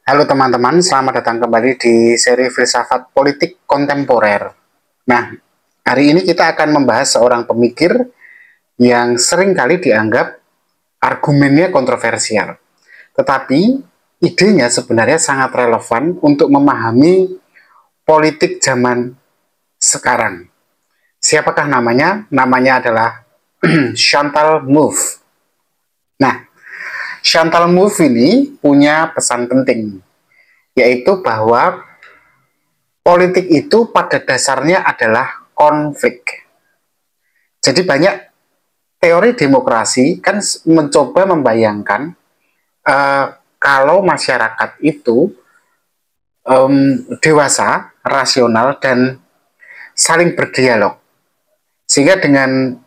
Halo teman-teman, selamat datang kembali di seri Filsafat Politik Kontemporer. Nah, hari ini kita akan membahas seorang pemikir yang sering kali dianggap argumennya kontroversial. Tetapi, idenya sebenarnya sangat relevan untuk memahami politik zaman sekarang. Siapakah namanya? Namanya adalah Chantal Mouffe. Nah, Chantal Mouffe ini punya pesan penting, yaitu bahwa politik itu pada dasarnya adalah konflik. Jadi banyak teori demokrasi kan mencoba membayangkan kalau masyarakat itu dewasa, rasional, dan saling berdialog. Sehingga dengan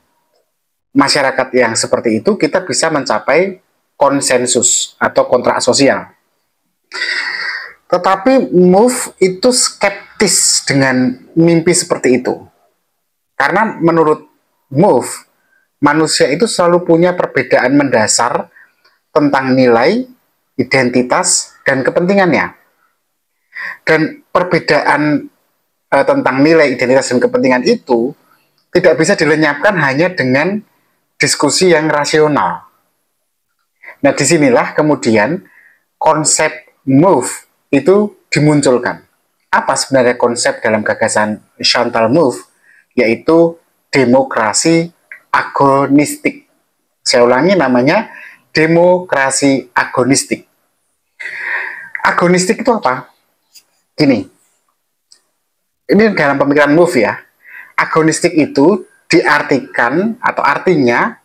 masyarakat yang seperti itu kita bisa mencapai konsensus atau kontrak sosial. Tetapi Mouffe itu skeptis dengan mimpi seperti itu. Karena menurut Mouffe, manusia itu selalu punya perbedaan mendasar tentang nilai, identitas, dan kepentingannya. Dan perbedaan tentang nilai, identitas, dan kepentingan itu tidak bisa dilenyapkan hanya dengan diskusi yang rasional. Nah, disinilah kemudian konsep Mouffe itu dimunculkan. Apa sebenarnya konsep dalam gagasan Chantal Mouffe? Yaitu demokrasi agonistik. Saya ulangi, namanya demokrasi agonistik. Agonistik itu apa? Gini, ini dalam pemikiran Mouffe ya. Agonistik itu diartikan atau artinya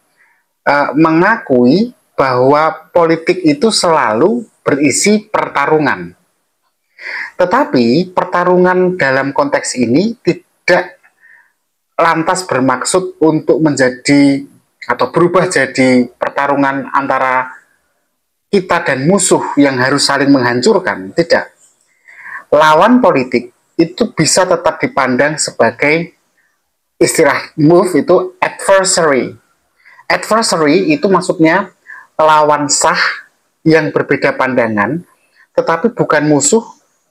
mengakui bahwa politik itu selalu berisi pertarungan. Tetapi pertarungan dalam konteks ini tidak lantas bermaksud untuk menjadi atau berubah jadi pertarungan antara kita dan musuh yang harus saling menghancurkan. Tidak. Lawan politik itu bisa tetap dipandang sebagai, istilah Mouffe itu adversary. Adversary itu maksudnya lawan sah yang berbeda pandangan, tetapi bukan musuh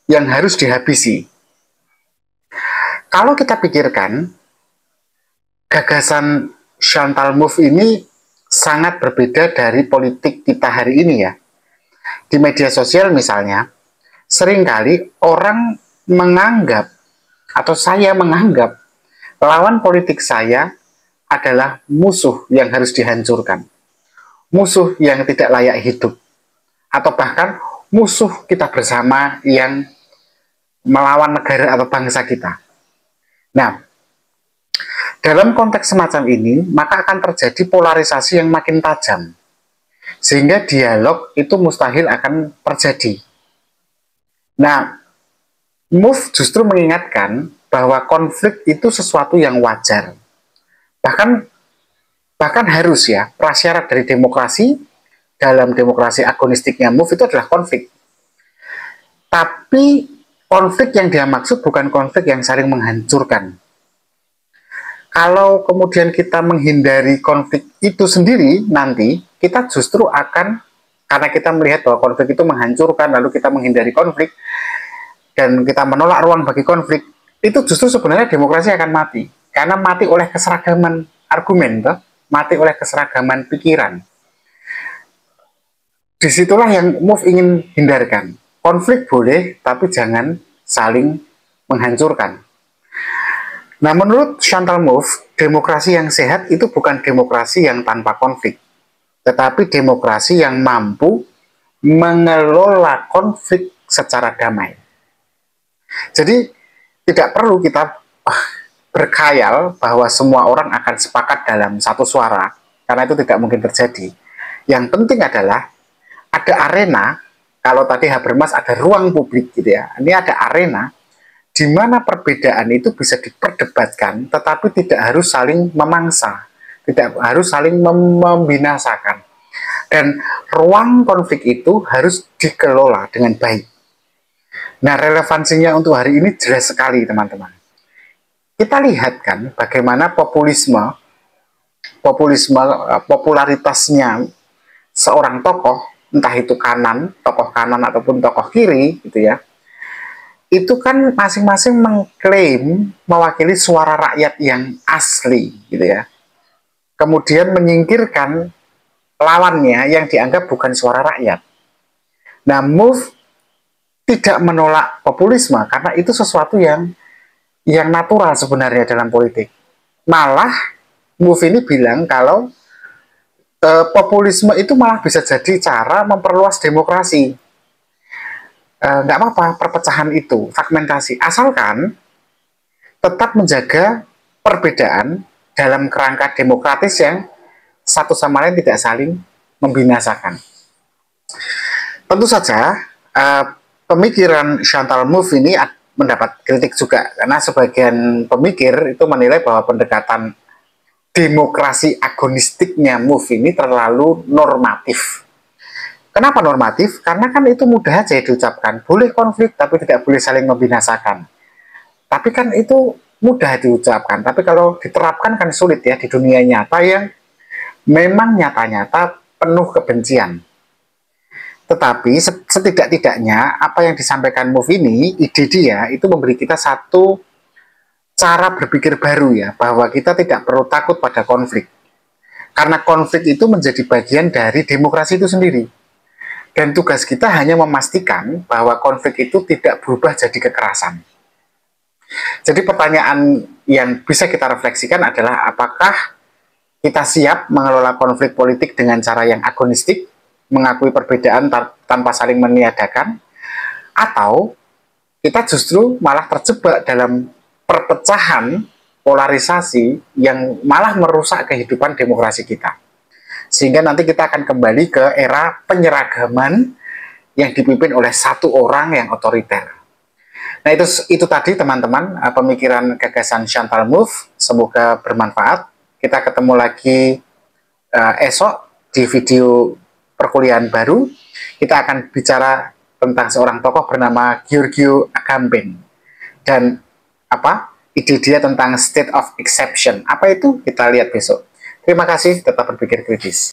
yang harus dihabisi. Kalau kita pikirkan, gagasan Chantal Mouffe ini sangat berbeda dari politik kita hari ini ya. Di media sosial misalnya, seringkali orang menganggap, atau saya menganggap, lawan politik saya adalah musuh yang harus dihancurkan. Musuh yang tidak layak hidup. Atau bahkan musuh kita bersama yang melawan negara atau bangsa kita. Nah, dalam konteks semacam ini, maka akan terjadi polarisasi yang makin tajam. Sehingga dialog itu mustahil akan terjadi. Nah, Mouffe justru mengingatkan bahwa konflik itu sesuatu yang wajar. Bahkan harus ya, prasyarat dari demokrasi, dalam demokrasi agonistiknya Mouffe itu adalah konflik. Tapi konflik yang dia maksud bukan konflik yang saling menghancurkan. Kalau kemudian kita menghindari konflik itu sendiri, nanti kita justru akan, karena kita melihat bahwa konflik itu menghancurkan, lalu kita menghindari konflik, dan kita menolak ruang bagi konflik, itu justru sebenarnya demokrasi akan mati. Karena mati oleh keseragaman argumen, mati oleh keseragaman pikiran. Disitulah yang Mouffe ingin hindarkan. Konflik boleh, tapi jangan saling menghancurkan. Nah, menurut Chantal Mouffe, demokrasi yang sehat itu bukan demokrasi yang tanpa konflik, tetapi demokrasi yang mampu mengelola konflik secara damai. Jadi, tidak perlu kita berkhayal bahwa semua orang akan sepakat dalam satu suara, karena itu tidak mungkin terjadi. Yang penting adalah ada arena. Kalau tadi Habermas ada ruang publik gitu ya, ini ada arena di mana perbedaan itu bisa diperdebatkan, tetapi tidak harus saling memangsa, tidak harus saling membinasakan. Dan ruang konflik itu harus dikelola dengan baik. Nah, relevansinya untuk hari ini jelas sekali, teman-teman. Kita lihat kan bagaimana popularitasnya seorang tokoh entah itu kanan, tokoh kanan ataupun tokoh kiri gitu ya, itu kan masing-masing mengklaim mewakili suara rakyat yang asli gitu ya. Kemudian menyingkirkan lawannya yang dianggap bukan suara rakyat. Nah, MOVE tidak menolak populisme karena itu sesuatu yang natural sebenarnya dalam politik. Malah MOVE ini bilang kalau populisme itu malah bisa jadi cara memperluas demokrasi. Nggak apa-apa perpecahan itu, fragmentasi, asalkan tetap menjaga perbedaan dalam kerangka demokratis yang satu sama lain tidak saling membinasakan. Tentu saja pemikiran Chantal Mouffe ini mendapat kritik juga karena sebagian pemikir itu menilai bahwa pendekatan demokrasi agonistiknya Mouffe ini terlalu normatif. Kenapa normatif? Karena kan itu mudah aja diucapkan, boleh konflik tapi tidak boleh saling membinasakan. Tapi kan itu mudah diucapkan, tapi kalau diterapkan kan sulit ya di dunia nyata yang memang nyata-nyata penuh kebencian. Tetapi setidak-tidaknya apa yang disampaikan MOVE ini, ide dia itu memberi kita satu cara berpikir baru ya, bahwa kita tidak perlu takut pada konflik. Karena konflik itu menjadi bagian dari demokrasi itu sendiri. Dan tugas kita hanya memastikan bahwa konflik itu tidak berubah jadi kekerasan. Jadi pertanyaan yang bisa kita refleksikan adalah apakah kita siap mengelola konflik politik dengan cara yang agonistik, mengakui perbedaan tanpa saling meniadakan, atau kita justru malah terjebak dalam perpecahan, polarisasi yang malah merusak kehidupan demokrasi kita. Sehingga nanti kita akan kembali ke era penyeragaman yang dipimpin oleh satu orang yang otoriter. Nah itu tadi teman-teman pemikiran gagasan Chantal Mouffe, semoga bermanfaat. Kita ketemu lagi esok di video perkuliahan baru. Kita akan bicara tentang seorang tokoh bernama Giorgio Agamben dan ide dia tentang state of exception. Apa itu? Kita lihat besok. Terima kasih, tetap berpikir kritis.